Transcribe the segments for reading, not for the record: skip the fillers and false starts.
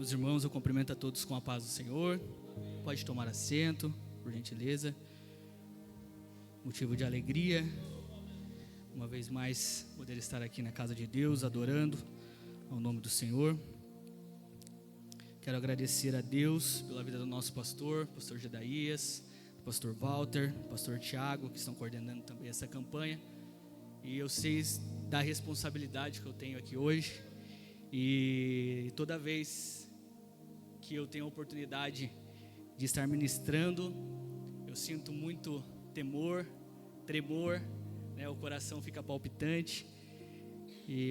Meus irmãos, eu cumprimento a todos com a paz do Senhor. Pode tomar assento, por gentileza. Motivo de alegria, uma vez mais, poder estar aqui na casa de Deus, adorando ao nome do Senhor. Quero agradecer a Deus pela vida do nosso pastor Gedaías, pastor Walter, pastor Tiago, que estão coordenando também essa campanha. E eu sei da responsabilidade que eu tenho aqui hoje. E toda vez que eu tenho a oportunidade de estar ministrando, eu sinto muito temor, tremor, né? O coração fica palpitante,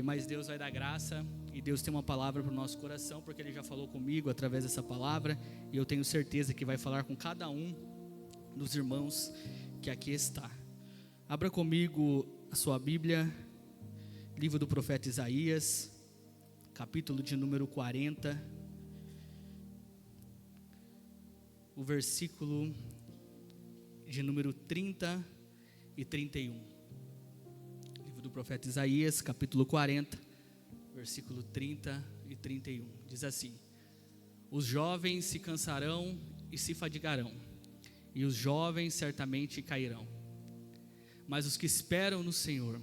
mas Deus vai dar graça, e Deus tem uma palavra para o nosso coração, porque Ele já falou comigo através dessa palavra, e eu tenho certeza que vai falar com cada um dos irmãos que aqui está. Abra comigo a sua Bíblia, livro do profeta Isaías, capítulo de número 40, o versículo de número 30 e 31. Livro do profeta Isaías, capítulo 40, versículo 30 e 31. Diz assim: os jovens se cansarão e se fadigarão, e os jovens certamente cairão. Mas os que esperam no Senhor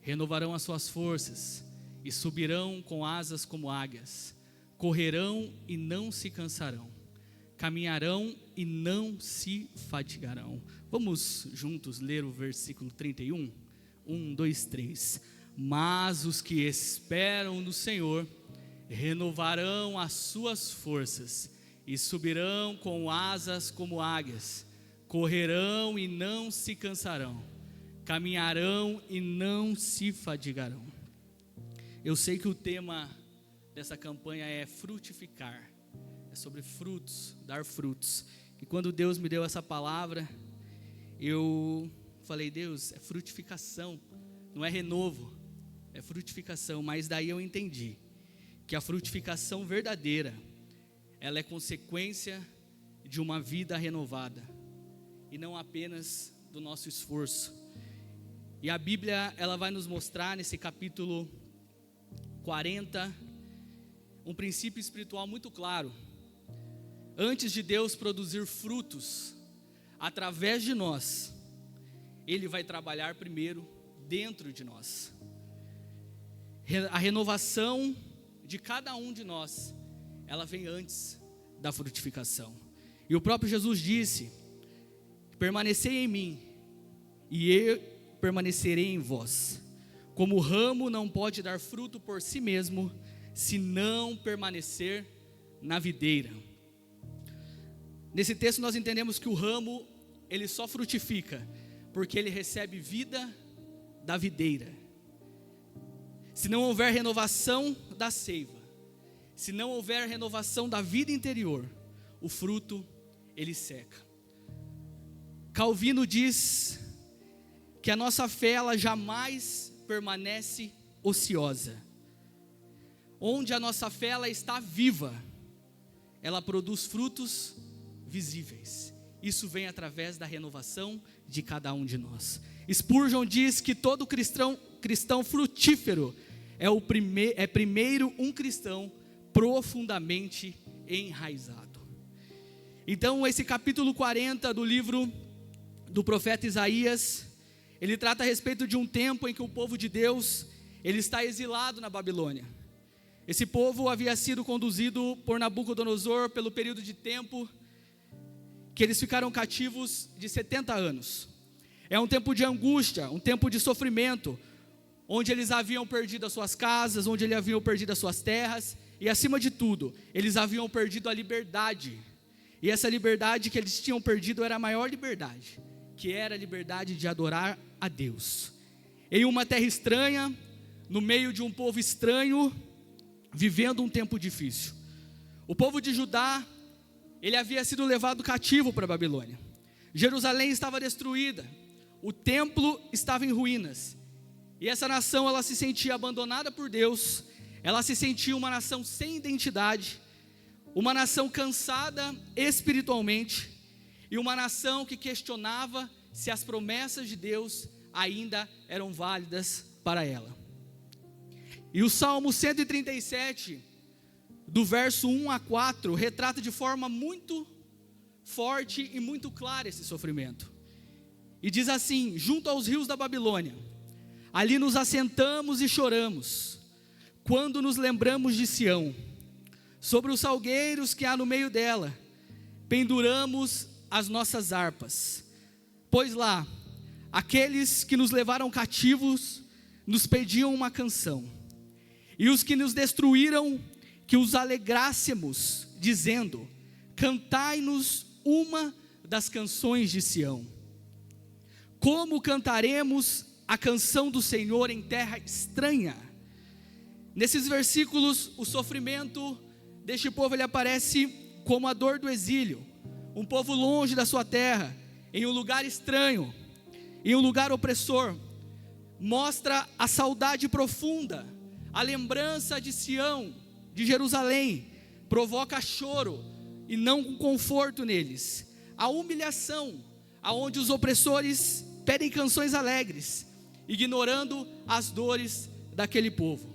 renovarão as suas forças e subirão com asas como águias, correrão e não se cansarão, caminharão e não se fatigarão. Vamos juntos ler o versículo 31? 1, 2, 3. Mas os que esperam no Senhor renovarão as suas forças e subirão com asas como águias, correrão e não se cansarão, caminharão e não se fadigarão. Eu sei que o tema dessa campanha é frutificar, é sobre frutos, dar frutos. E quando Deus me deu essa palavra, eu falei: Deus, é frutificação, não é renovo, é frutificação. Mas daí eu entendi que a frutificação verdadeira, ela é consequência de uma vida renovada, e não apenas do nosso esforço. E a Bíblia, ela vai nos mostrar nesse capítulo 40, um princípio espiritual muito claro. Antes de Deus produzir frutos através de nós, Ele vai trabalhar primeiro dentro de nós. A renovação de cada um de nós, ela vem antes da frutificação. E o próprio Jesus disse: permanecei em mim, e eu permanecerei em vós. Como o ramo não pode dar fruto por si mesmo, se não permanecer na videira. Nesse texto nós entendemos que o ramo, ele só frutifica porque ele recebe vida da videira. Se não houver renovação da seiva, se não houver renovação da vida interior, o fruto, ele seca. Calvino diz que a nossa fé, ela jamais permanece ociosa. Onde a nossa fé, ela está viva, ela produz frutos visíveis. Isso vem através da renovação de cada um de nós. Spurgeon diz que todo cristão frutífero é primeiro um cristão profundamente enraizado. Então esse capítulo 40 do livro do profeta Isaías, ele trata a respeito de um tempo em que o povo de Deus, ele está exilado na Babilônia. Esse povo havia sido conduzido por Nabucodonosor pelo período de tempo que eles ficaram cativos de 70 anos. É um tempo de angústia, um tempo de sofrimento, onde eles haviam perdido as suas casas, onde eles haviam perdido as suas terras, e acima de tudo, eles haviam perdido a liberdade. E essa liberdade que eles tinham perdido era a maior liberdade, que era a liberdade de adorar a Deus. Em uma terra estranha, no meio de um povo estranho, vivendo um tempo difícil. O povo de Judá, ele havia sido levado cativo para a Babilônia. Jerusalém estava destruída, o templo estava em ruínas, e essa nação, ela se sentia abandonada por Deus, ela se sentia uma nação sem identidade, uma nação cansada espiritualmente, e uma nação que questionava se as promessas de Deus ainda eram válidas para ela. E o Salmo 137 do verso 1 a 4, retrata de forma muito forte e muito clara esse sofrimento. E diz assim: junto aos rios da Babilônia, ali nos assentamos e choramos, quando nos lembramos de Sião. Sobre os salgueiros que há no meio dela, penduramos as nossas harpas. Pois lá, aqueles que nos levaram cativos, nos pediam uma canção. E os que nos destruíram, que os alegrássemos, dizendo: cantai-nos uma das canções de Sião. Como cantaremos a canção do Senhor em terra estranha? Nesses versículos, o sofrimento deste povo, ele aparece como a dor do exílio. Um povo longe da sua terra, em um lugar estranho, em um lugar opressor. Mostra a saudade profunda, a lembrança de Sião, de Jerusalém. Provoca choro e não um conforto neles. A humilhação, aonde os opressores pedem canções alegres, ignorando as dores daquele povo.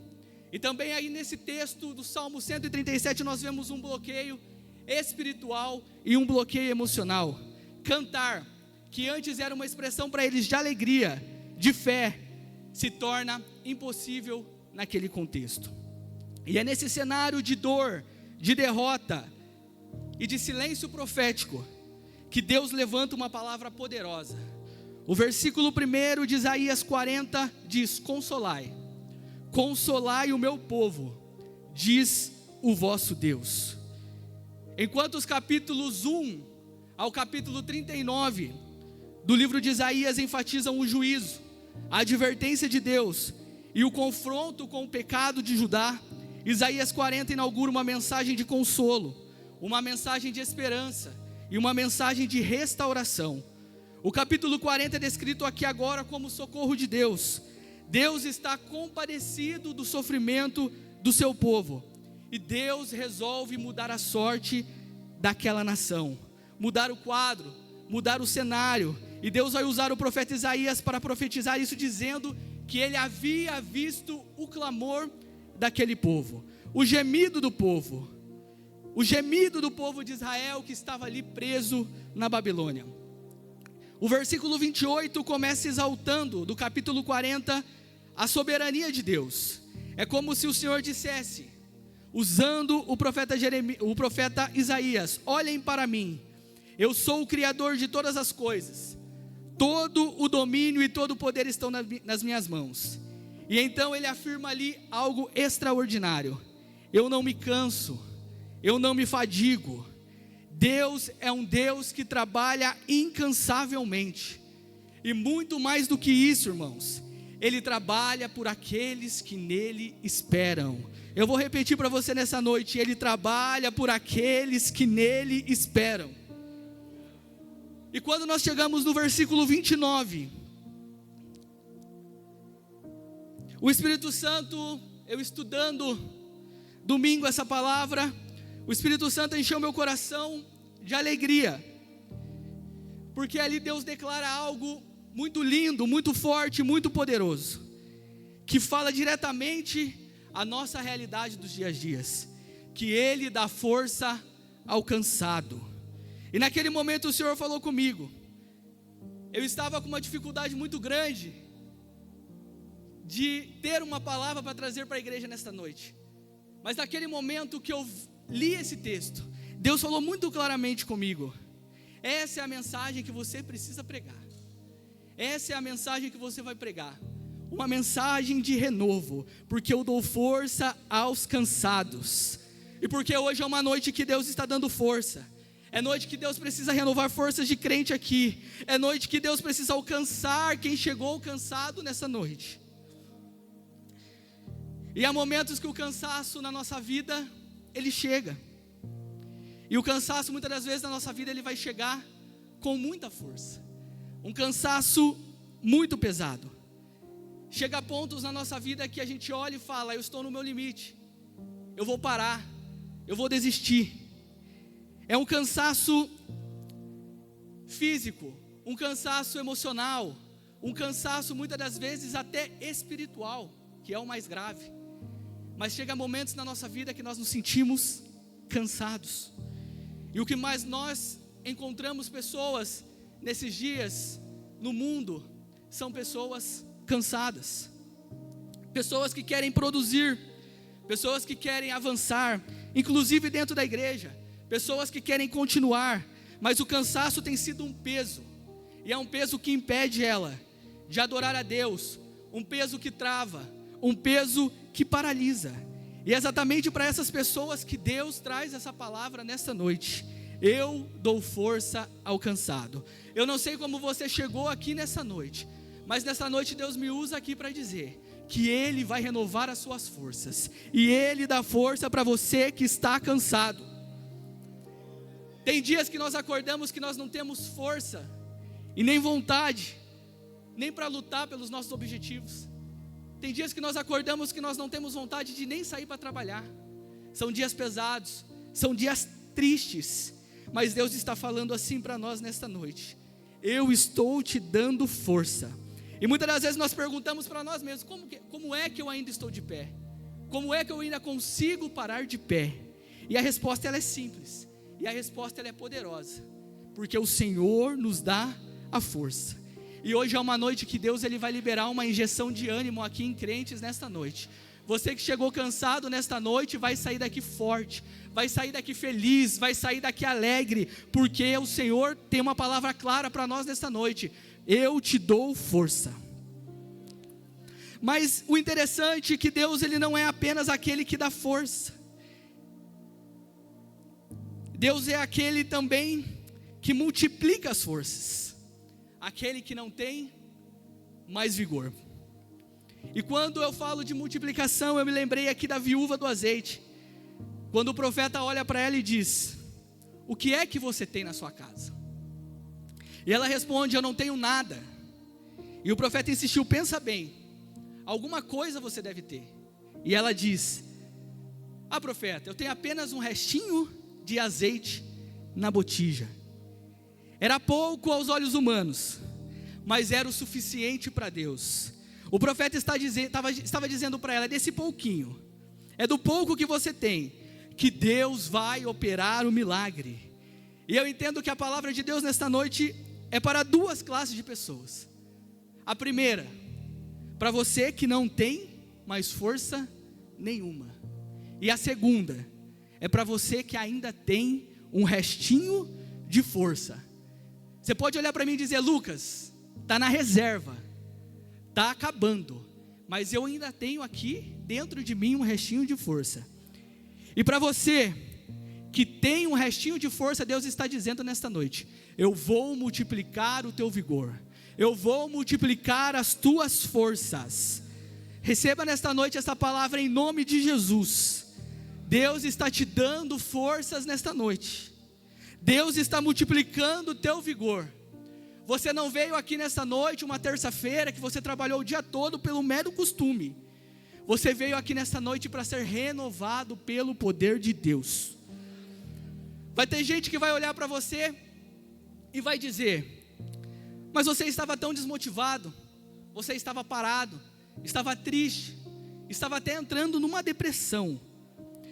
E também aí nesse texto do Salmo 137 nós vemos um bloqueio espiritual e um bloqueio emocional. Cantar, que antes era uma expressão para eles de alegria, de fé, se torna impossível naquele contexto. E é nesse cenário de dor, de derrota e de silêncio profético que Deus levanta uma palavra poderosa. O versículo 1 de Isaías 40 diz: consolai, consolai o meu povo, diz o vosso Deus. Enquanto os capítulos 1 ao capítulo 39 do livro de Isaías enfatizam o juízo, a advertência de Deus e o confronto com o pecado de Judá, Isaías 40 inaugura uma mensagem de consolo, uma mensagem de esperança e uma mensagem de restauração. O capítulo 40 é descrito aqui agora como socorro de Deus. Deus está compadecido do sofrimento do seu povo, e Deus resolve mudar a sorte daquela nação, mudar o quadro, mudar o cenário. E Deus vai usar o profeta Isaías para profetizar isso, dizendo que ele havia visto o clamor daquele povo, o gemido do povo de Israel que estava ali preso na Babilônia. O versículo 28 começa exaltando, do capítulo 40, a soberania de Deus. É como se o Senhor dissesse, usando o profeta Isaías: olhem para mim, eu sou o Criador de todas as coisas, todo o domínio e todo o poder estão nas minhas mãos. E então ele afirma ali algo extraordinário: eu não me canso, eu não me fadigo. Deus é um Deus que trabalha incansavelmente, e muito mais do que isso, irmãos, Ele trabalha por aqueles que nele esperam. Eu vou repetir para você nessa noite: Ele trabalha por aqueles que nele esperam. E quando nós chegamos no versículo 29, o Espírito Santo, eu estudando domingo essa palavra, o Espírito Santo encheu meu coração de alegria, porque ali Deus declara algo muito lindo, muito forte, muito poderoso, que fala diretamente à nossa realidade dos dias a dias, que Ele dá força ao cansado. E naquele momento o Senhor falou comigo. Eu estava com uma dificuldade muito grande de ter uma palavra para trazer para a igreja nesta noite, mas naquele momento que eu li esse texto, Deus falou muito claramente comigo: essa é a mensagem que você precisa pregar, essa é a mensagem que você vai pregar, uma mensagem de renovo, porque eu dou força aos cansados, e porque hoje é uma noite que Deus está dando força, é noite que Deus precisa renovar forças de crente aqui, é noite que Deus precisa alcançar quem chegou cansado nessa noite. E há momentos que o cansaço na nossa vida, ele chega, e o cansaço muitas das vezes na nossa vida ele vai chegar com muita força, um cansaço muito pesado. Chega a pontos na nossa vida que a gente olha e fala: eu estou no meu limite, eu vou parar, eu vou desistir. É um cansaço físico, um cansaço emocional, um cansaço muitas das vezes até espiritual, que é o mais grave. mas chega momentos na nossa vida que nós nos sentimos cansados. E o que mais nós encontramos pessoas nesses dias no mundo são pessoas cansadas, pessoas que querem produzir, pessoas que querem avançar, inclusive dentro da igreja, pessoas que querem continuar, mas o cansaço tem sido um peso, e é um peso que impede ela de adorar a Deus, um peso que trava, um peso que paralisa. E é exatamente para essas pessoas que Deus traz essa palavra nesta noite. Eu dou força ao cansado. Eu não sei como você chegou aqui nessa noite, mas nessa noite Deus me usa aqui para dizer que Ele vai renovar as suas forças, e Ele dá força para você que está cansado. Tem dias que nós acordamos que nós não temos força, e nem vontade, nem para lutar pelos nossos objetivos. Tem dias que nós acordamos que nós não temos vontade de nem sair para trabalhar. São dias pesados, são dias tristes, mas Deus está falando assim para nós nesta noite: eu estou te dando força. E muitas das vezes nós perguntamos para nós mesmos: como é que eu ainda estou de pé? Como é que eu ainda consigo parar de pé? E a resposta ela é simples, e a resposta ela é poderosa, porque o Senhor nos dá a força. E hoje é uma noite que Deus ele vai liberar uma injeção de ânimo aqui em crentes nesta noite. Você que chegou cansado nesta noite vai sair daqui forte, vai sair daqui feliz, vai sair daqui alegre, porque o Senhor tem uma palavra clara para nós nesta noite: eu te dou força. Mas o interessante é que Deus ele não é apenas aquele que dá força. Deus é aquele também que multiplica as forças, aquele que não tem mais vigor. E quando eu falo de multiplicação, eu me lembrei aqui da viúva do azeite, quando o profeta olha para ela e diz: o que é que você tem na sua casa? E ela responde: eu não tenho nada. E o profeta insistiu: pensa bem, alguma coisa você deve ter. E ela diz: ah, profeta, eu tenho apenas um restinho de azeite na botija. Era pouco aos olhos humanos, mas era o suficiente para Deus. O profeta estava dizendo para ela: desse pouquinho, é do pouco que você tem, que Deus vai operar o milagre. E eu entendo que a palavra de Deus nesta noite é para duas classes de pessoas. A primeira, para você que não tem mais força nenhuma. E a segunda, é para você que ainda tem um restinho de força. Você pode olhar para mim e dizer: Lucas, está na reserva, está acabando, mas eu ainda tenho aqui dentro de mim um restinho de força. E para você que tem um restinho de força, Deus está dizendo nesta noite: eu vou multiplicar o teu vigor, eu vou multiplicar as tuas forças. Receba nesta noite essa palavra em nome de Jesus. Deus está te dando forças nesta noite. Deus está multiplicando o teu vigor. Você não veio aqui nesta noite, uma terça-feira, que você trabalhou o dia todo pelo mero costume. Você veio aqui nesta noite para ser renovado pelo poder de Deus. Vai ter gente que vai olhar para você e vai dizer: mas você estava tão desmotivado, você estava parado, estava triste, estava até entrando numa depressão.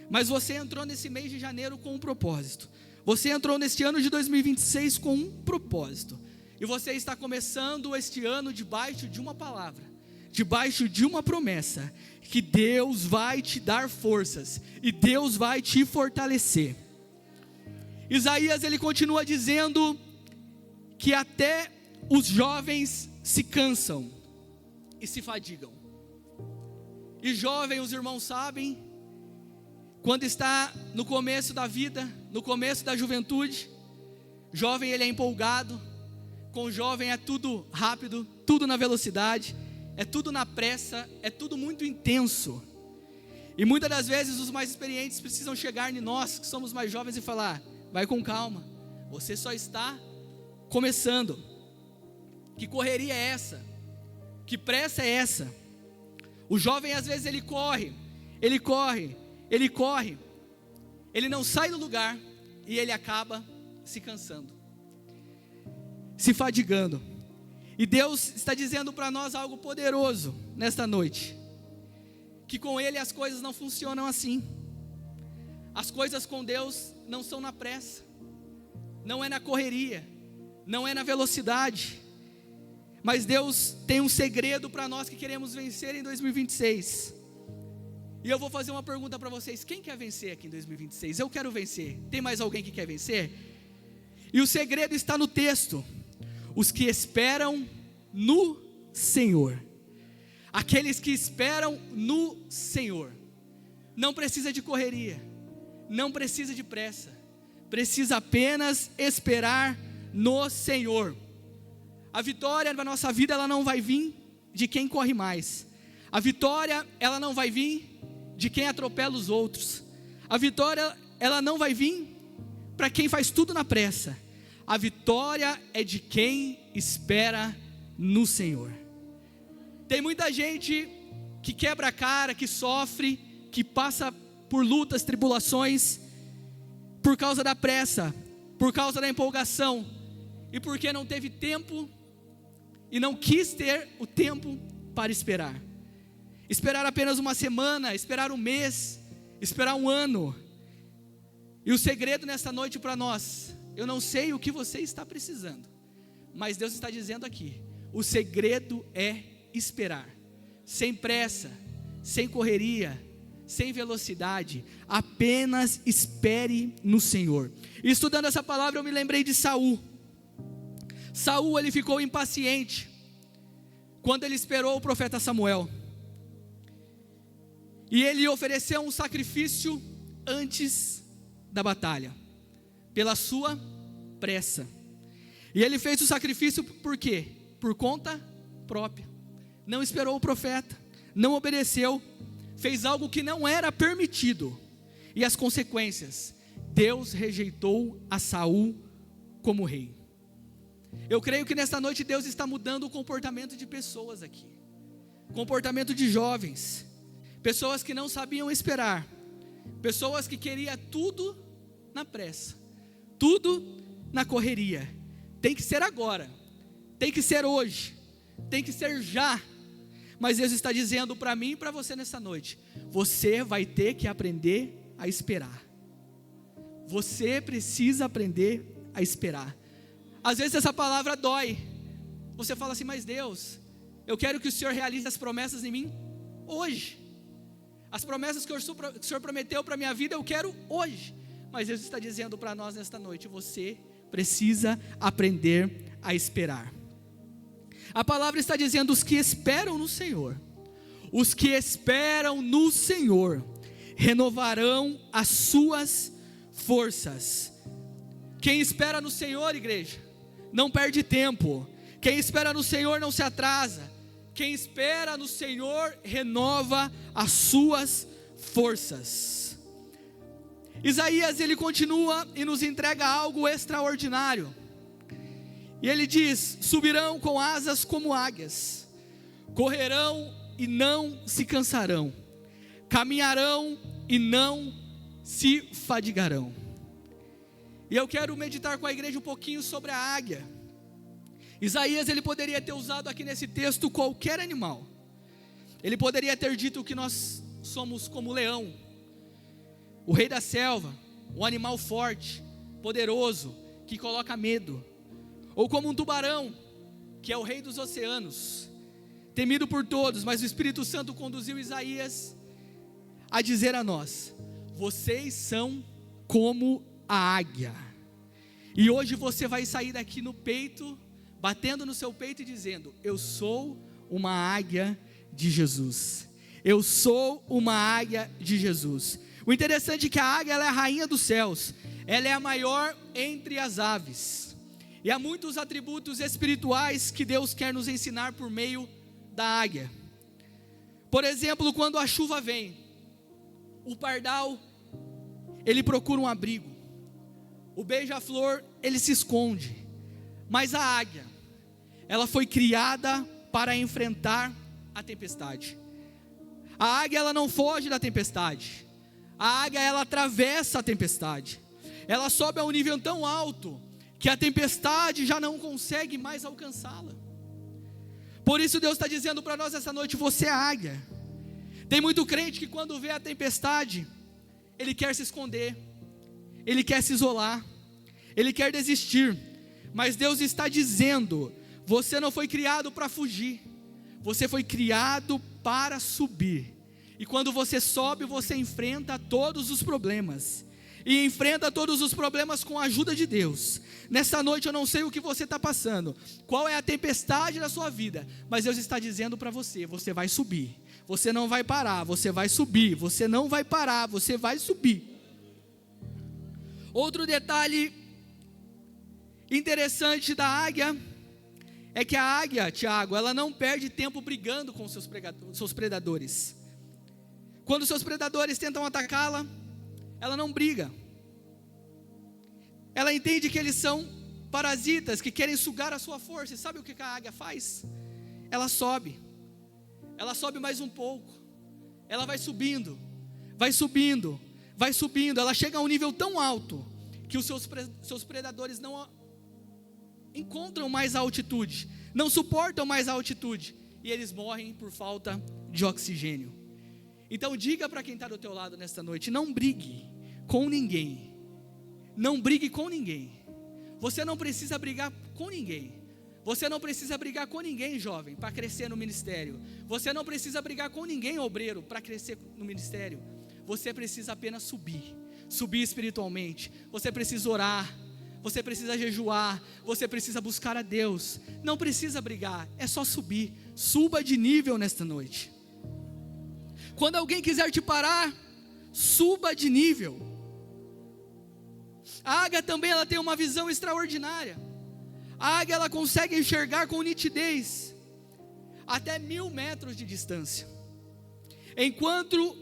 Mas você entrou nesse mês de janeiro com um propósito. Você entrou neste ano de 2026 com um propósito. E você está começando este ano debaixo de uma palavra, debaixo de uma promessa, que Deus vai te dar forças e Deus vai te fortalecer. Isaías ele continua dizendo que até os jovens se cansam e se fadigam. E jovem, os irmãos sabem, quando está no começo da vida, no começo da juventude, jovem ele é empolgado, com jovem é tudo rápido, tudo na velocidade, é tudo na pressa, é tudo muito intenso. E muitas das vezes os mais experientes precisam chegar em nós, que somos mais jovens, e falar: vai com calma, você só está começando. Que correria é essa? Que pressa é essa? O jovem às vezes ele corre, ele não sai do lugar e ele acaba se cansando, se fadigando. E Deus está dizendo para nós algo poderoso nesta noite: que com Ele as coisas não funcionam assim. As coisas com Deus não são na pressa, não é na correria, não é na velocidade. Mas Deus tem um segredo para nós que queremos vencer em 2026. E eu vou fazer uma pergunta para vocês: quem quer vencer aqui em 2026? Eu quero vencer. Tem mais alguém que quer vencer? E o segredo está no texto: os que esperam no Senhor. Aqueles que esperam no Senhor. Não precisa de correria, não precisa de pressa, precisa apenas esperar no Senhor. A vitória na nossa vida, ela não vai vir de quem corre mais. A vitória, ela não vai vir de quem atropela os outros. A vitória, ela não vai vir para quem faz tudo na pressa. A vitória é de quem espera no Senhor. Tem muita gente que quebra a cara, que sofre, que passa por lutas, tribulações, por causa da pressa, por causa da empolgação, e porque não teve tempo, e não quis ter o tempo para esperar. Esperar apenas uma semana, esperar um mês, esperar um ano. E o segredo nessa noite para nós: eu não sei o que você está precisando, mas Deus está dizendo aqui: o segredo é esperar, sem pressa, sem correria, sem velocidade, apenas espere no Senhor. E estudando essa palavra, eu me lembrei de Saul. Saul, ele ficou impaciente quando ele esperou o profeta Samuel, e ele ofereceu um sacrifício antes da batalha, pela sua pressa. E ele fez o sacrifício por quê? Por conta própria. Não esperou o profeta, não obedeceu, fez algo que não era permitido. E as consequências: Deus rejeitou a Saul como rei. Eu creio que nesta noite Deus está mudando o comportamento de pessoas aqui. Comportamento de jovens, pessoas que não sabiam esperar, pessoas que queriam tudo na pressa, tudo na correria. Tem que ser agora, tem que ser hoje, tem que ser já. Mas Deus está dizendo para mim e para você nessa noite: você vai ter que aprender a esperar. Você precisa aprender a esperar. Às vezes essa palavra dói. Você fala assim: mas Deus, eu quero que o Senhor realize as promessas em mim hoje. As promessas que o Senhor prometeu para a minha vida, eu quero hoje. Mas Deus está dizendo para nós nesta noite: você precisa aprender a esperar. A palavra está dizendo: os que esperam no Senhor, os que esperam no Senhor, renovarão as suas forças. Quem espera no Senhor, igreja, não perde tempo. Quem espera no Senhor não se atrasa. Quem espera no Senhor renova as suas forças. Isaías, ele continua e nos entrega algo extraordinário. E ele diz: subirão com asas como águias, correrão e não se cansarão, caminharão e não se fadigarão. E eu quero meditar com a igreja um pouquinho sobre a águia. Isaías, ele poderia ter usado aqui nesse texto qualquer animal. Ele poderia ter dito que nós somos como o leão, o rei da selva, um animal forte, poderoso, que coloca medo. Ou como um tubarão, que é o rei dos oceanos, temido por todos. Mas o Espírito Santo conduziu Isaías a dizer a nós: vocês são como a águia. E hoje você vai sair daqui no peito, batendo no seu peito e dizendo: eu sou uma águia de Jesus. Eu sou uma águia de Jesus. O interessante é que a águia, ela é a rainha dos céus. Ela é a maior entre as aves. E há muitos atributos espirituais que Deus quer nos ensinar por meio da águia. Por exemplo, quando a chuva vem, o pardal, ele procura um abrigo. O beija-flor, ele se esconde. Mas a águia, ela foi criada para enfrentar a tempestade. A águia, ela não foge da tempestade. A águia, ela atravessa a tempestade. Ela sobe a um nível tão alto que a tempestade já não consegue mais alcançá-la. Por isso Deus está dizendo para nós essa noite: você é águia. Tem muito crente que quando vê a tempestade, ele quer se esconder, ele quer se isolar, ele quer desistir. Mas Deus está dizendo: você não foi criado para fugir, você foi criado para subir. E quando você sobe, você enfrenta todos os problemas, e enfrenta todos os problemas com a ajuda de Deus. Nessa noite eu não sei o que você está passando, qual é a tempestade da sua vida, mas Deus está dizendo para você: você vai subir, você não vai parar, você vai subir, você não vai parar, você vai subir. Outro detalhe interessante da águia é que a águia, Tiago, ela não perde tempo brigando com seus predadores. Quando seus predadores tentam atacá-la, ela não briga. Ela entende que eles são parasitas, que querem sugar a sua força. E sabe o que a águia faz? Ela sobe mais um pouco, ela vai subindo, vai subindo, vai subindo. Ela chega a um nível tão alto que os seus predadores não encontram mais a altitude, não suportam mais a altitude, e eles morrem por falta de oxigênio. Então diga para quem está do teu lado nesta noite: não brigue com ninguém, não brigue com ninguém. Você não precisa brigar com ninguém. Você não precisa brigar com ninguém, jovem, para crescer no ministério. Você não precisa brigar com ninguém, obreiro, para crescer no ministério. Você precisa apenas subir espiritualmente. Você precisa orar, você precisa jejuar, você precisa buscar a Deus. Não precisa brigar, é só subir. Suba de nível nesta noite. Quando alguém quiser te parar, suba de nível. A águia também, ela tem uma visão extraordinária. A águia, ela consegue enxergar com nitidez até 1000 metros de distância, enquanto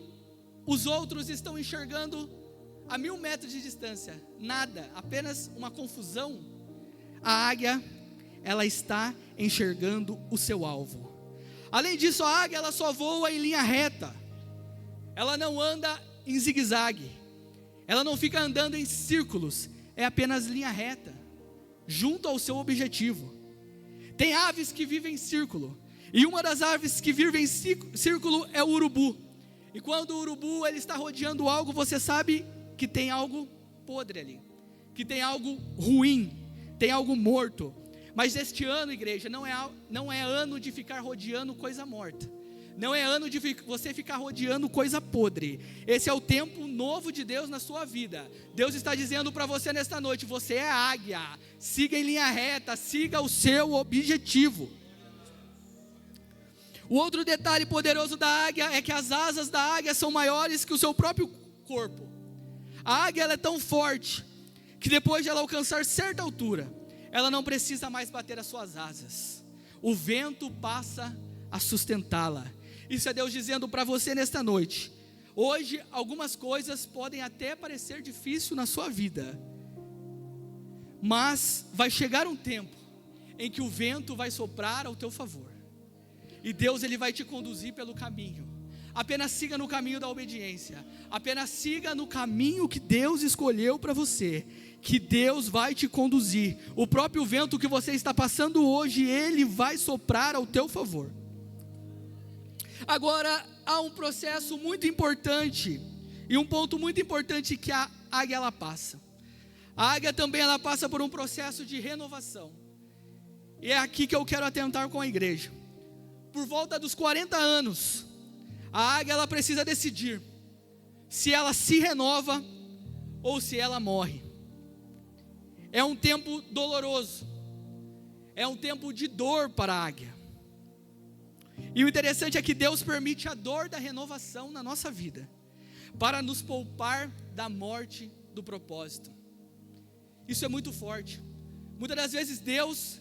os outros estão enxergando a 1000 metros de distância nada, apenas uma confusão. A águia, ela está enxergando o seu alvo. Além disso, a águia, ela só voa em linha reta. Ela não anda em zigue-zague, ela não fica andando em círculos, é apenas linha reta, junto ao seu objetivo. Tem aves que vivem em círculo, e uma das aves que vivem em círculo é o urubu. E quando o urubu ele está rodeando algo, você sabe que tem algo podre ali, que tem algo ruim, tem algo morto. Mas este ano, igreja, não é ano de ficar rodeando coisa morta, não é ano de você ficar rodeando coisa podre. Esse é o tempo novo de Deus na sua vida. Deus está dizendo para você nesta noite: você é águia, siga em linha reta, siga o seu objetivo. O outro detalhe poderoso da águia é que as asas da águia são maiores que o seu próprio corpo. A águia, ela é tão forte que depois de ela alcançar certa altura, ela não precisa mais bater as suas asas. O vento passa a sustentá-la. Isso é Deus dizendo para você nesta noite: hoje algumas coisas podem até parecer difícil na sua vida, mas vai chegar um tempo em que o vento vai soprar ao teu favor, e Deus ele vai te conduzir pelo caminho. Apenas siga no caminho da obediência, apenas siga no caminho que Deus escolheu para você, que Deus vai te conduzir. O próprio vento que você está passando hoje, ele vai soprar ao teu favor. Agora, há um processo muito importante, e um ponto muito importante que a águia ela passa. A águia também ela passa por um processo de renovação, e é aqui que eu quero atentar com a igreja. Por volta dos 40 anos, a águia ela precisa decidir se ela se renova ou se ela morre. É um tempo doloroso, é um tempo de dor para a águia. E o interessante é que Deus permite a dor da renovação na nossa vida, para nos poupar da morte do propósito. Isso é muito forte. Muitas das vezes Deus,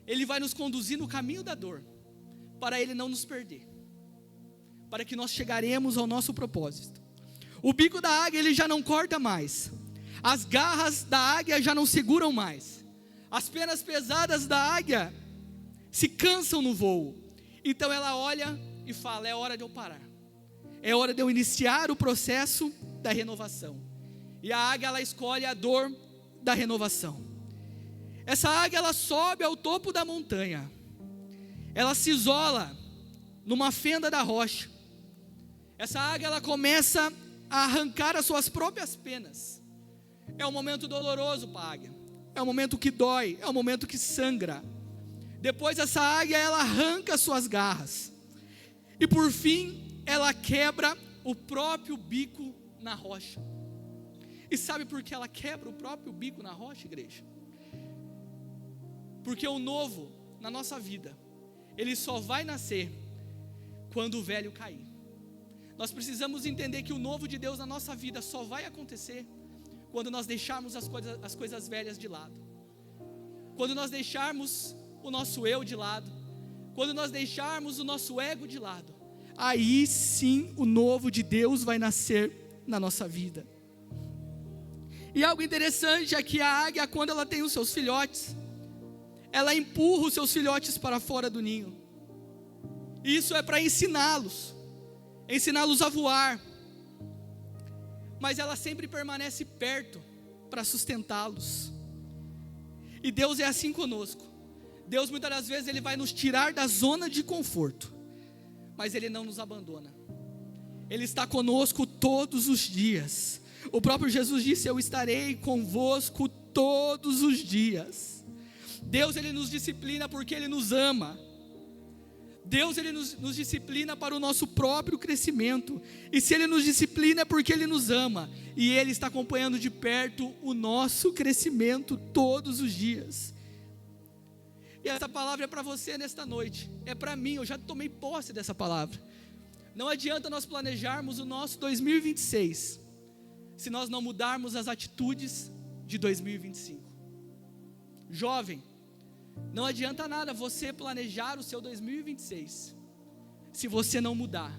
ele vai nos conduzir no caminho da dor, para ele não nos perder, para que nós chegaremos ao nosso propósito. O bico da águia ele já não corta mais, as garras da águia já não seguram mais, as penas pesadas da águia se cansam no voo. Então ela olha e fala: é hora de eu parar, é hora de eu iniciar o processo da renovação. E a águia ela escolhe a dor da renovação. Essa águia ela sobe ao topo da montanha, ela se isola numa fenda da rocha, Essa águia, ela começa a arrancar as suas próprias penas. É um momento doloroso para a águia. É um momento que dói, é um momento que sangra. Depois essa águia, ela arranca as suas garras. E por fim, ela quebra o próprio bico na rocha. E sabe por que ela quebra o próprio bico na rocha, igreja? Porque o novo na nossa vida, ele só vai nascer quando o velho cair. Nós precisamos entender que o novo de Deus na nossa vida só vai acontecer quando nós deixarmos as coisas velhas de lado. Quando nós deixarmos o nosso eu de lado. Quando nós deixarmos o nosso ego de lado. Aí sim o novo de Deus vai nascer na nossa vida. E algo interessante é que a águia, quando ela tem os seus filhotes, ela empurra os seus filhotes para fora do ninho. Isso é para ensiná-los a voar. Mas ela sempre permanece perto para sustentá-los. E Deus é assim conosco. Deus muitas das vezes ele vai nos tirar da zona de conforto, mas Ele não nos abandona. Ele está conosco todos os dias. O próprio Jesus disse: eu estarei convosco todos os dias. Deus ele nos disciplina porque Ele nos ama. Deus ele nos disciplina para o nosso próprio crescimento. E se Ele nos disciplina é porque Ele nos ama. E Ele está acompanhando de perto o nosso crescimento todos os dias. E essa palavra é para você nesta noite. É para mim, eu já tomei posse dessa palavra. Não adianta nós planejarmos o nosso 2026 se nós não mudarmos as atitudes de 2025. Jovem, não adianta nada você planejar o seu 2026 se você não mudar,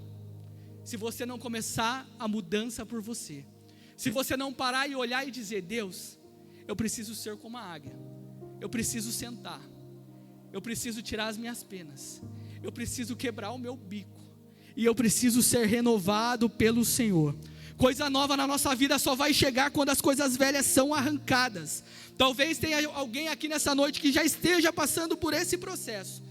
se você não começar a mudança por você, se você não parar e olhar e dizer: Deus, eu preciso ser como a águia, eu preciso sentar, eu preciso tirar as minhas penas, eu preciso quebrar o meu bico, e eu preciso ser renovado pelo Senhor. Coisa nova na nossa vida só vai chegar quando as coisas velhas são arrancadas. Talvez tenha alguém aqui nessa noite que já esteja passando por esse processo.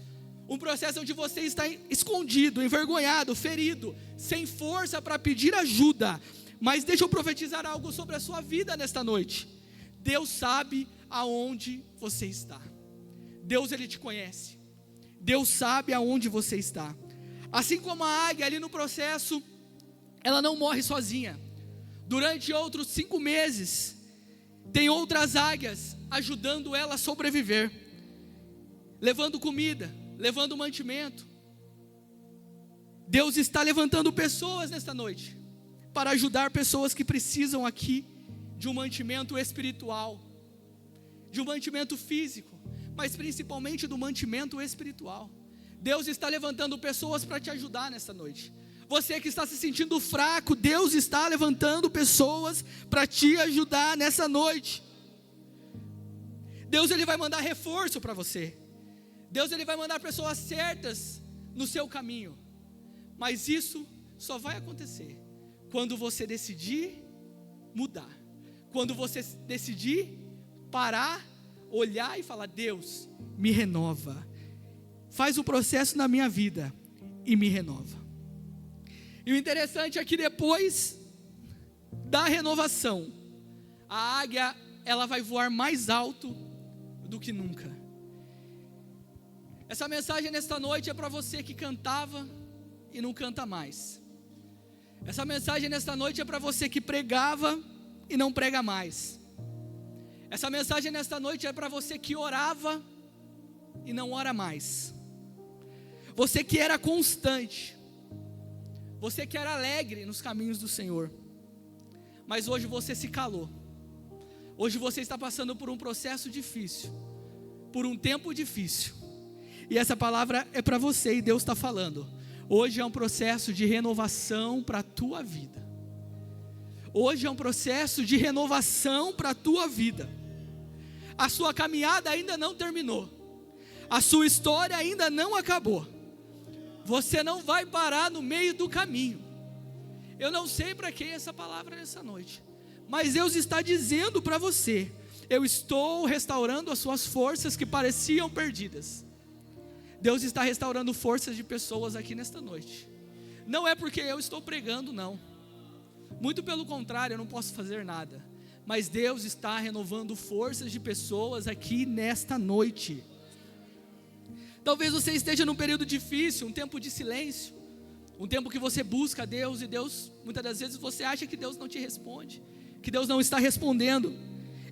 Um processo onde você está escondido, envergonhado, ferido, sem força para pedir ajuda. Mas deixa eu profetizar algo sobre a sua vida nesta noite. Deus sabe aonde você está. Deus ele te conhece. Deus sabe aonde você está. Assim como a águia ali no processo, ela não morre sozinha. Durante outros 5 meses, tem outras águias ajudando ela a sobreviver, levando comida, levando mantimento. Deus está levantando pessoas nesta noite para ajudar pessoas que precisam aqui de um mantimento espiritual, de um mantimento físico, mas principalmente do mantimento espiritual. Deus está levantando pessoas para te ajudar nesta noite. Você que está se sentindo fraco, Deus está levantando pessoas para te ajudar nessa noite. Deus ele vai mandar reforço para você. Deus ele vai mandar pessoas certas no seu caminho. Mas isso só vai acontecer quando você decidir mudar. Quando você decidir parar, olhar e falar: Deus, me renova. Faz o processo na minha vida e me renova. E o interessante é que depois da renovação, a águia ela vai voar mais alto do que nunca. Essa mensagem nesta noite é para você que cantava e não canta mais. Essa mensagem nesta noite é para você que pregava e não prega mais. Essa mensagem nesta noite é para você que orava e não ora mais. Você que era constante, você que era alegre nos caminhos do Senhor, mas hoje você se calou. Hoje você está passando por um processo difícil, por um tempo difícil. E essa palavra é para você e Deus está falando. Hoje é um processo de renovação para a tua vida. Hoje é um processo de renovação para a tua vida. A sua caminhada ainda não terminou. A sua história ainda não acabou. Você não vai parar no meio do caminho. Eu não sei para quem é essa palavra nessa noite, mas Deus está dizendo para você: eu estou restaurando as suas forças que pareciam perdidas. Deus está restaurando forças de pessoas aqui nesta noite. Não é porque eu estou pregando, não. Muito pelo contrário, eu não posso fazer nada. Mas Deus está renovando forças de pessoas aqui nesta noite. Talvez você esteja num período difícil, um tempo de silêncio, um tempo que você busca a Deus, e Deus, muitas das vezes você acha que Deus não te responde, que Deus não está respondendo.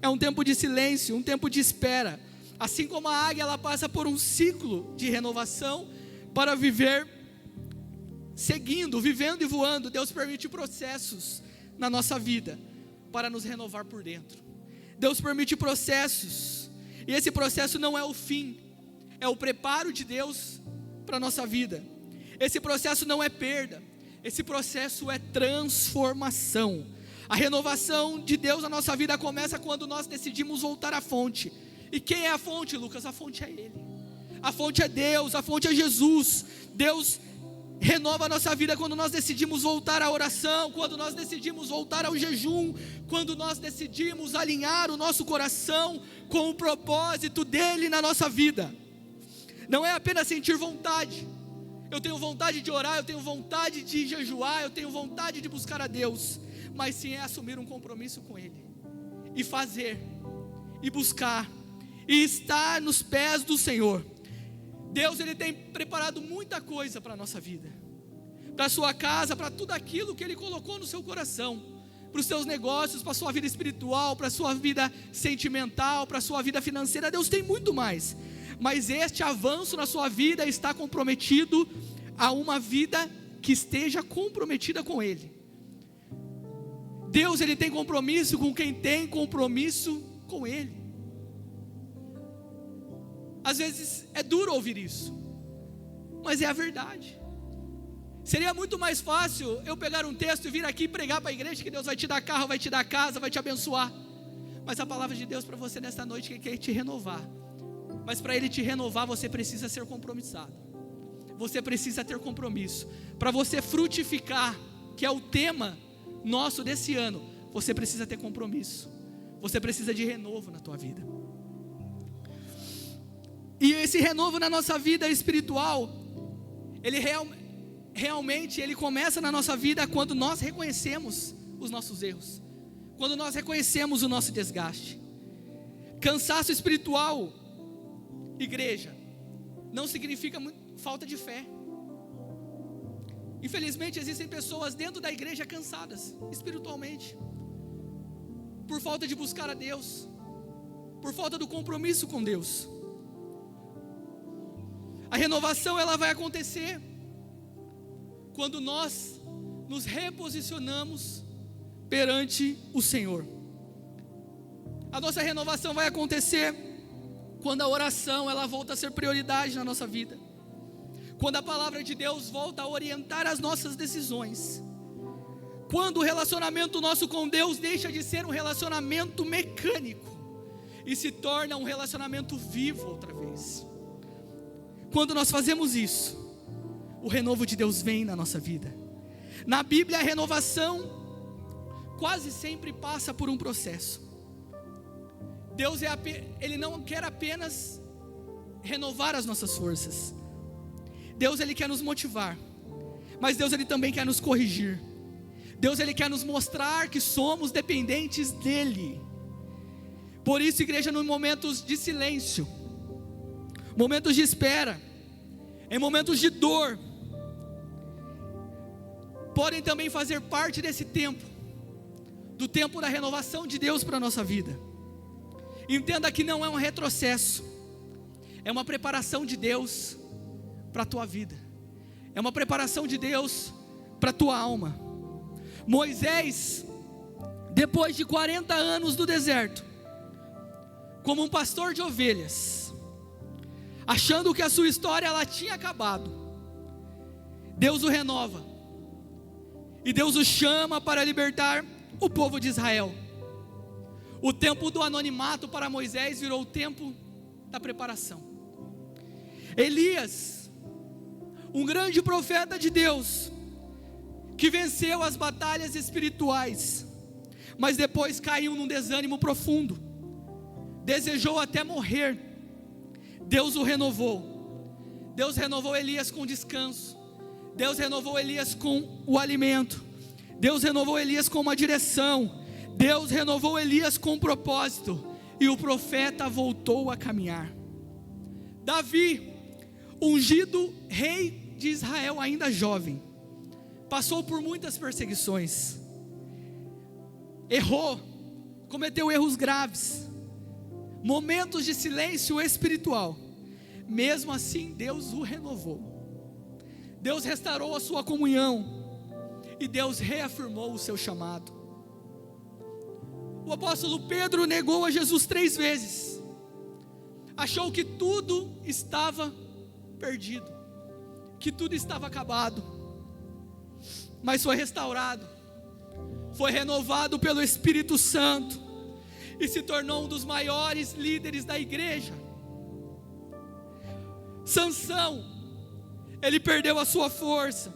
É um tempo de silêncio, um tempo de espera. Assim como a águia, ela passa por um ciclo de renovação para viver seguindo, vivendo e voando. Deus permite processos na nossa vida para nos renovar por dentro. Deus permite processos, e esse processo não é o fim, é o preparo de Deus para a nossa vida. Esse processo não é perda, esse processo é transformação. A renovação de Deus na nossa vida começa quando nós decidimos voltar à fonte. E quem é a fonte, Lucas? A fonte é Ele. A fonte é Deus, a fonte é Jesus. Deus renova a nossa vida quando nós decidimos voltar à oração, quando nós decidimos voltar ao jejum, quando nós decidimos alinhar o nosso coração com o propósito dEle na nossa vida. Não é apenas sentir vontade. Eu tenho vontade de orar, eu tenho vontade de jejuar, eu tenho vontade de buscar a Deus. Mas sim é assumir um compromisso com Ele. E fazer, e buscar, e estar nos pés do Senhor. Deus, Ele tem preparado muita coisa para a nossa vida, para a sua casa, para tudo aquilo que Ele colocou no seu coração, para os seus negócios, para a sua vida espiritual, para a sua vida sentimental, para a sua vida financeira. Deus tem muito mais, mas este avanço na sua vida está comprometido a uma vida que esteja comprometida com Ele. Deus, Ele tem compromisso com quem tem compromisso com Ele. Às vezes é duro ouvir isso, mas é a verdade. Seria muito mais fácil eu pegar um texto e vir aqui pregar para a igreja que Deus vai te dar carro, vai te dar casa, vai te abençoar. Mas a palavra de Deus para você nesta noite que quer te renovar. Mas para Ele te renovar, você precisa ser compromissado. Você precisa ter compromisso. Para você frutificar, que é o tema nosso desse ano, você precisa ter compromisso. Você precisa de renovo na tua vida. E esse renovo na nossa vida espiritual, ele realmente ele começa na nossa vida quando nós reconhecemos os nossos erros, quando nós reconhecemos o nosso desgaste. Cansaço espiritual, igreja, não significa falta de fé. Infelizmente existem pessoas dentro da igreja cansadas espiritualmente, por falta de buscar a Deus, por falta do compromisso com Deus. A renovação ela vai acontecer quando nós nos reposicionamos perante o Senhor. A nossa renovação vai acontecer quando a oração ela volta a ser prioridade na nossa vida. Quando a palavra de Deus volta a orientar as nossas decisões. Quando o relacionamento nosso com Deus deixa de ser um relacionamento mecânico e se torna um relacionamento vivo outra vez. Quando nós fazemos isso, o renovo de Deus vem na nossa vida. Na Bíblia, a renovação quase sempre passa por um processo. Deus Ele não quer apenas renovar as nossas forças. Deus, Ele quer nos motivar. Mas Deus, Ele também quer nos corrigir. Deus, Ele quer nos mostrar que somos dependentes dEle. Por isso, igreja, em momentos de silêncio, momentos de espera, em momentos de dor, podem também fazer parte desse tempo, do tempo da renovação de Deus para a nossa vida. Entenda que não é um retrocesso, é uma preparação de Deus para a tua vida, é uma preparação de Deus para a tua alma. Moisés, depois de 40 anos no deserto, como um pastor de ovelhas, achando que a sua história ela tinha acabado, Deus o renova, e Deus o chama para libertar o povo de Israel. O tempo do anonimato para Moisés virou o tempo da preparação. Elias, um grande profeta de Deus, que venceu as batalhas espirituais, mas depois caiu num desânimo profundo, desejou até morrer. Deus o renovou. Deus renovou Elias com descanso. Deus renovou Elias com o alimento. Deus renovou Elias com uma direção. Deus renovou Elias com um propósito. E o profeta voltou a caminhar. Davi, ungido rei de Israel ainda jovem, passou por muitas perseguições. Errou, cometeu erros graves, momentos de silêncio espiritual. Mesmo assim, Deus o renovou. Deus restaurou a sua comunhão. E Deus reafirmou o seu chamado. O apóstolo Pedro negou a Jesus 3 vezes. Achou que tudo estava perdido, que tudo estava acabado. Mas foi restaurado, foi renovado pelo Espírito Santo e se tornou um dos maiores líderes da igreja. Sansão, ele perdeu a sua força,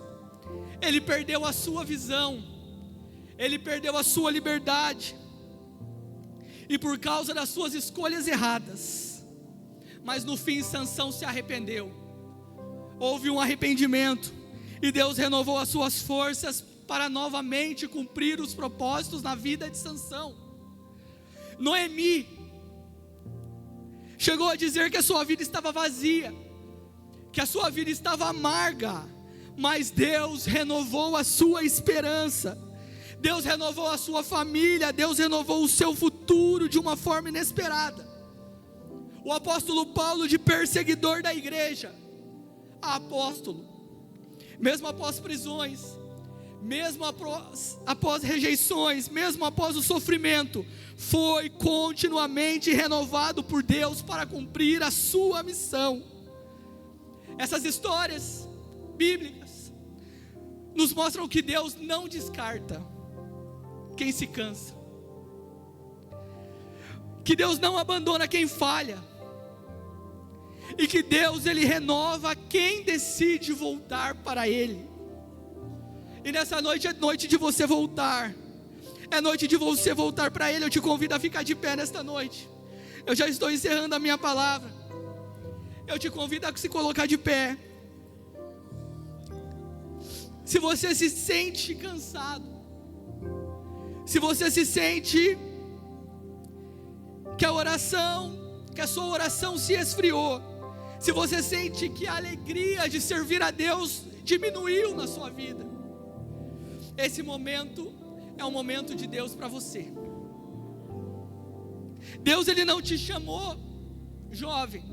ele perdeu a sua visão, ele perdeu a sua liberdade, e por causa das suas escolhas erradas. Mas no fim Sansão se arrependeu, houve um arrependimento, e Deus renovou as suas forças para novamente cumprir os propósitos na vida de Sansão. Noemi chegou a dizer que a sua vida estava vazia, que a sua vida estava amarga, mas Deus renovou a sua esperança, Deus renovou a sua família, Deus renovou o seu futuro de uma forma inesperada. O apóstolo Paulo, de perseguidor da igreja, a apóstolo, mesmo após prisões, mesmo após rejeições, mesmo após o sofrimento, foi continuamente renovado por Deus para cumprir a sua missão. Essas histórias bíblicas nos mostram que Deus não descarta quem se cansa, que Deus não abandona quem falha, e que Deus, Ele renova quem decide voltar para Ele. E nessa noite é noite de você voltar, é noite de você voltar para Ele. Eu te convido a ficar de pé nesta noite. Eu já estou encerrando a minha palavra. Eu te convido a se colocar de pé. Se você se sente cansado, se você se sente que a sua oração se esfriou, se você sente que a alegria de servir a Deus diminuiu na sua vida, esse momento é um momento de Deus para você. Deus, Ele não te chamou, jovem,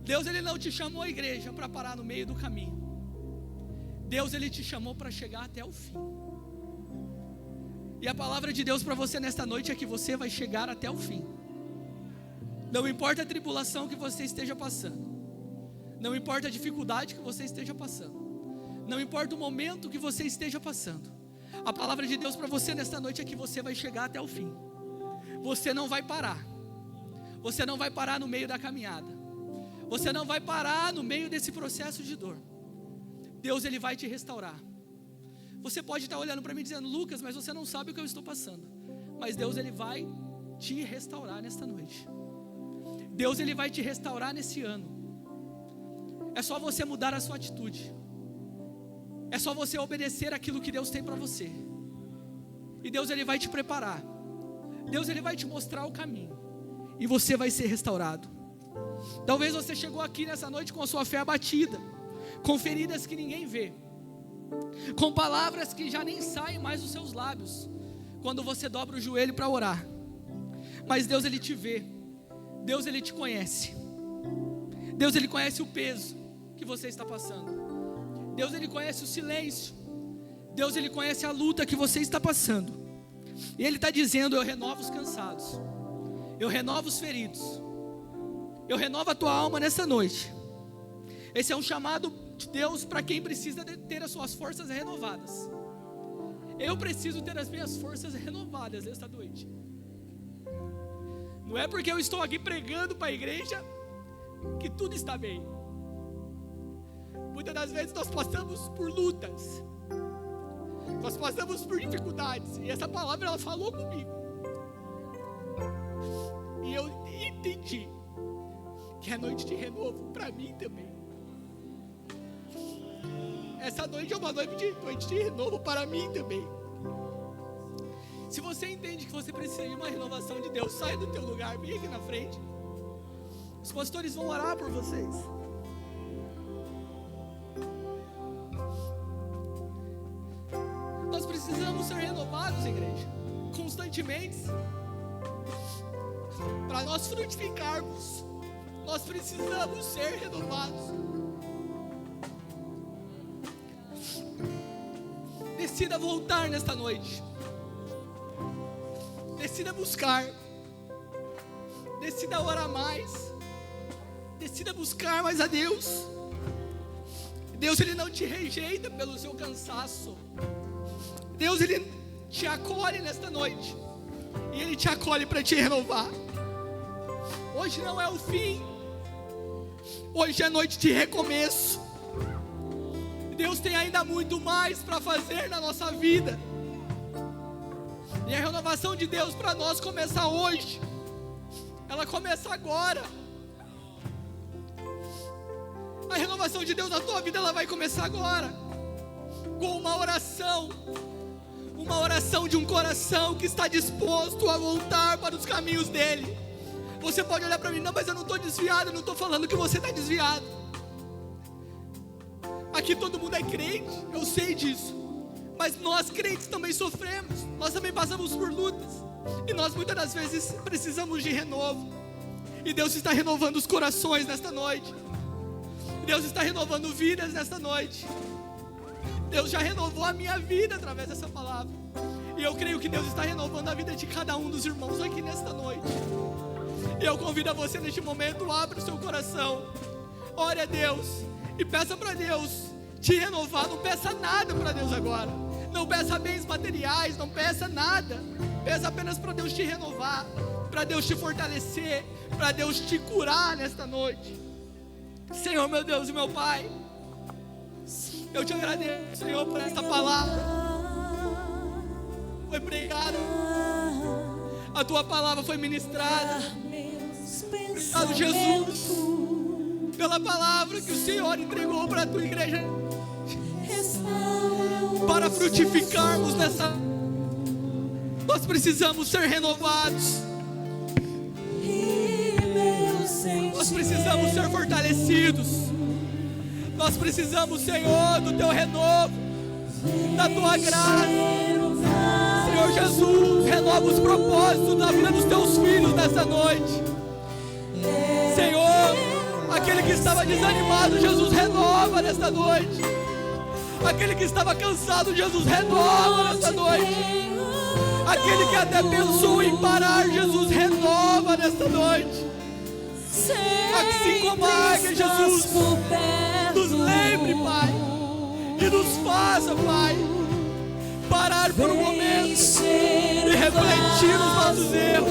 Deus, Ele não te chamou, a igreja, para parar no meio do caminho. Deus, Ele te chamou para chegar até o fim. E a palavra de Deus para você nesta noite é que você vai chegar até o fim. Não importa a tribulação que você esteja passando, não importa a dificuldade que você esteja passando, não importa o momento que você esteja passando, a palavra de Deus para você nesta noite é que você vai chegar até o fim. Você não vai parar. Você não vai parar no meio da caminhada. Você não vai parar no meio desse processo de dor. Deus, Ele vai te restaurar. Você pode estar olhando para mim dizendo: Lucas, mas você não sabe o que eu estou passando. Mas Deus, Ele vai te restaurar nesta noite. Deus, Ele vai te restaurar nesse ano. É só você mudar a sua atitude. É só você obedecer aquilo que Deus tem para você. E Deus, Ele vai te preparar. Deus, Ele vai te mostrar o caminho. E você vai ser restaurado. Talvez você chegou aqui nessa noite com a sua fé abatida, com feridas que ninguém vê, com palavras que já nem saem mais dos seus lábios, quando você dobra o joelho para orar. Mas Deus, Ele te vê. Deus, Ele te conhece. Deus, Ele conhece o peso que você está passando. Deus, Ele conhece o silêncio. Deus, Ele conhece a luta que você está passando. E Ele está dizendo: eu renovo os cansados, eu renovo os feridos, eu renovo a tua alma nessa noite. Esse é um chamado de Deus para quem precisa ter as suas forças renovadas. Eu preciso ter as minhas forças renovadas esta noite. Não é porque eu estou aqui pregando para a igreja que tudo está bem. Muitas das vezes nós passamos por lutas, nós passamos por dificuldades, e essa palavra ela falou comigo, e eu entendi que é noite de renovo para mim também. Essa noite é uma noite de renovo para mim também. Se você entende que você precisa de uma renovação de Deus, sai do teu lugar, vem aqui na frente. Os pastores vão orar por vocês. Nós precisamos ser renovados, igreja, constantemente. Para nós frutificarmos, nós precisamos ser renovados. Decida voltar nesta noite. Decida buscar. Decida orar mais. Decida buscar mais a Deus. Deus, Ele não te rejeita pelo seu cansaço. Deus, Ele te acolhe nesta noite. E Ele te acolhe para te renovar. Hoje não é o fim. Hoje é noite de recomeço. Deus tem ainda muito mais para fazer na nossa vida. E a renovação de Deus para nós começa hoje. Ela começa agora. A renovação de Deus na tua vida, ela vai começar agora. Com uma oração. Uma oração de um coração que está disposto a voltar para os caminhos dele. Você pode olhar para mim, não, mas eu não estou desviado. Eu não estou falando que você está desviado. Aqui todo mundo é crente, eu sei disso. Mas nós crentes também sofremos. Nós também passamos por lutas. E nós muitas das vezes precisamos de renovo. E Deus está renovando os corações nesta noite. Deus está renovando vidas nesta noite. Deus já renovou a minha vida através dessa palavra. E eu creio que Deus está renovando a vida de cada um dos irmãos aqui nesta noite. E eu convido a você neste momento, abra o seu coração. Ore a Deus e peça para Deus te renovar. Não peça nada para Deus agora. Não peça bens materiais, não peça nada. Peça apenas para Deus te renovar, para Deus te fortalecer, para Deus te curar nesta noite. Senhor, meu Deus e meu Pai, eu te agradeço, Senhor, por esta palavra. Foi pregada, a tua palavra foi ministrada. Obrigado, Jesus, pela palavra que o Senhor entregou para a tua igreja, para frutificarmos nessa. Nós precisamos ser renovados. Nós precisamos ser fortalecidos. Nós precisamos, Senhor, do teu renovo, da tua graça. Senhor Jesus, renova os propósitos da vida dos teus filhos nessa noite. Senhor, aquele que estava desanimado, Jesus, renova nesta noite. Aquele que estava cansado, Jesus, renova nesta noite. Aquele que até pensou em parar, Jesus, renova nesta noite. Assim como a águia, Jesus, nos lembre, Pai, e nos faça, Pai, parar por um momento e refletir nos nossos erros,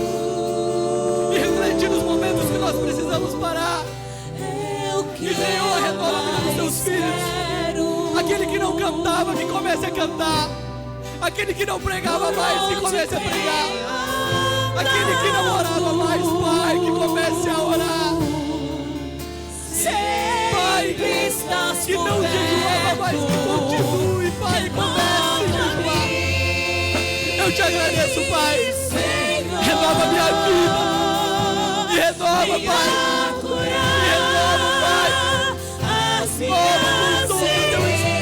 e refletir nos momentos que nós precisamos parar. E Senhor, renova a vida dos teus filhos. Aquele que não cantava, que comece a cantar. Aquele que não pregava mais, que comece a pregar. Aquele que não orava mais, Pai, que comece a orar. Pai, que não jejuava mais, que continue, Pai, e comece a jejuar. Eu te agradeço, Pai. Renova a minha vida. E renova, Pai. E renova, Pai. Renova com todo o teu Espírito.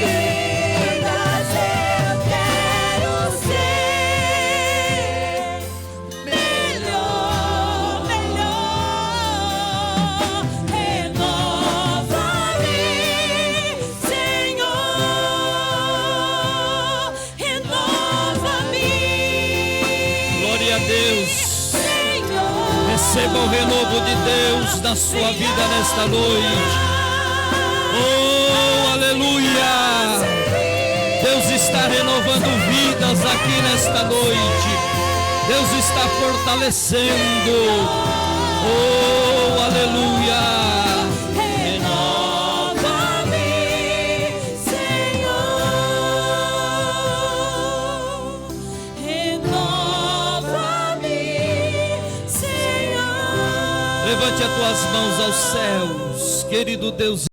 Receba o renovo de Deus na sua vida nesta noite. Oh, aleluia! Deus está renovando vidas aqui nesta noite. Deus está fortalecendo. Oh, aleluia! Levante as tuas mãos aos céus, querido Deus.